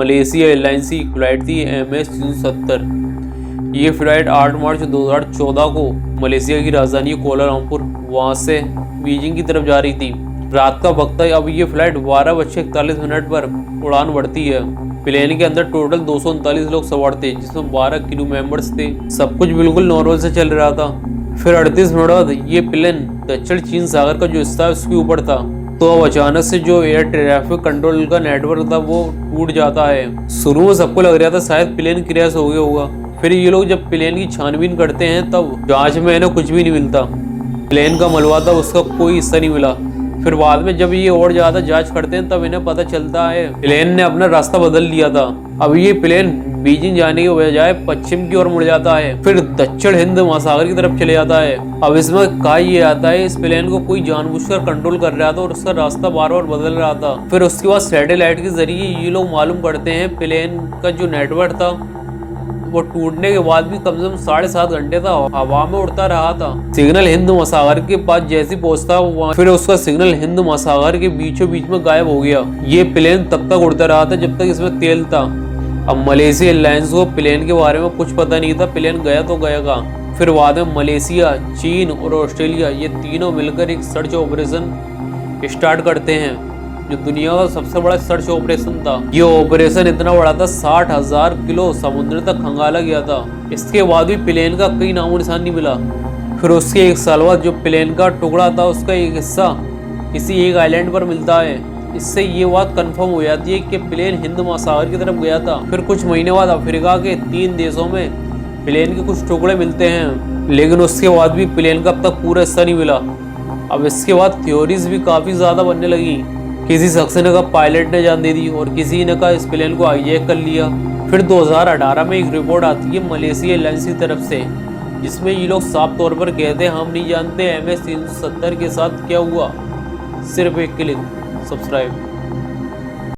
Malaysia airlines की flight थी MS-370। ये फ्लाइट 8 मार्च 2014 को मलेशिया की राजधानी कोलालमपुर वहां से बीजिंग की तरफ जा रही थी। रात का वक्त है। अब ये फ्लाइट 12:41 पर उड़ान भरती है। प्लेन के अंदर टोटल 239 लोग सवार थे, जिसमें 12 क्रू मेंबर्स थे। सब कुछ बिल्कुल नॉर्मल से चल रहा था। फिर 38 मिनट बाद ये प्लेन दक्षिण चीन सागर का जो हिस्सा है उसके ऊपर था। तो अब अचानक से जो एयर ट्रैफिक कंट्रोल का नेटवर्क था वो टूट जाता है। शुरू में सबको लग रहा था शायद प्लेन क्रैश हो गया होगा। फिर ये लोग जब प्लेन की छानबीन करते हैं तब जांच में इन्हें कुछ भी नहीं मिलता। प्लेन का मलबा था उसका कोई हिस्सा नहीं मिला। फिर बाद में जब ये और ज्यादा जांच करते हैं तब इन्हें पता चलता है प्लेन ने अपना रास्ता बदल लिया था। अब ये प्लेन बीजिंग जाने के बजाय पश्चिम की ओर मुड़ जाता है, फिर दक्षिण हिंद महासागर की तरफ चले जाता है। अब इसमें कहा ये आता है इस प्लेन को कोई जानबूझकर कंट्रोल कर रहा था और उसका रास्ता बार बार बदल रहा था। फिर उसके बाद सैटेलाइट के जरिए ये लोग मालूम करते हैं प्लेन का जो नेटवर्क था वो टूटने के बाद भी कम से कम 7.5 घंटे तक हवा में उड़ता रहा था। सिग्नल हिंद महासागर के पास जैसे पहुंचता फिर उसका सिग्नल हिंद महासागर के बीचों बीच में गायब हो गया। ये प्लेन तब तक उड़ता रहा था जब तक इसमें तेल था। अब मलेशिया एयरलाइंस को प्लेन के बारे में कुछ पता नहीं था, प्लेन गया तो गया कहाँ। फिर बाद में मलेशिया, चीन और ऑस्ट्रेलिया ये तीनों मिलकर एक सर्च ऑपरेशन स्टार्ट करते हैं जो दुनिया का सबसे बड़ा सर्च ऑपरेशन था। ये ऑपरेशन इतना बड़ा था 60,000 किलो समुद्र तक खंगाला गया था। इसके बाद भी प्लेन का कई नामो निशान नहीं मिला। फिर उसके एक साल बाद जो प्लेन का टुकड़ा था उसका एक हिस्सा किसी एक आइलैंड पर मिलता है। इससे ये बात कंफर्म हो जाती है कि प्लेन हिंद महासागर की तरफ गया था। फिर कुछ महीने बाद अफ्रीका के 3 देशों में प्लेन के कुछ टुकड़े मिलते हैं, लेकिन उसके बाद भी प्लेन का अब तक पूरा हिस्सा नहीं मिला। अब इसके बाद थ्योरीज भी काफ़ी ज़्यादा बनने लगी। किसी शख्स ने कहा पायलट ने जान दे दी और किसी ने कहा इस प्लेन को हाईजैक कर लिया। फिर 2018 में एक रिपोर्ट आती है मलेशिया एयरलाइंस की तरफ से, जिसमें ये लोग साफ तौर पर कहते हैं हम नहीं जानते MS-370 के साथ क्या हुआ। सिर्फ एक क्लिक सब्सक्राइब।